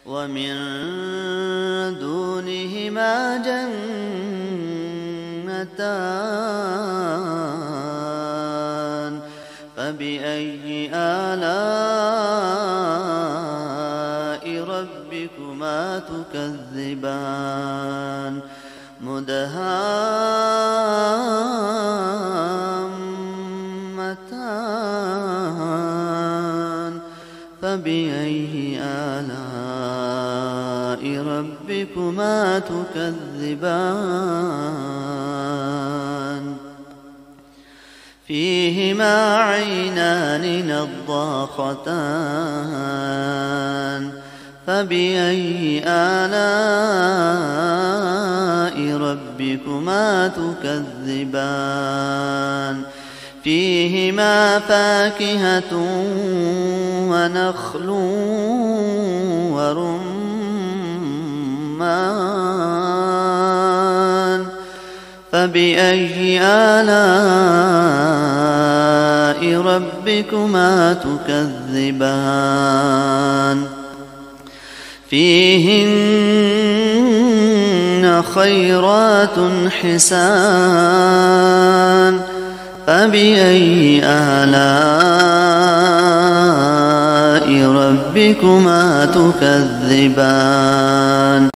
ومن دونهما جنتان فبأي آلاء ربكما تكذبان مدهامتان فبأي آلاء ربكما تكذبان فيهما عينان نضاختان فبأي آلاء ربكما تكذبان فيهما فاكهة ونخل ورمان فبأي آلاء ربكما تكذبان فيهن خيرات حسان فبأي آلاء ربكما تكذبان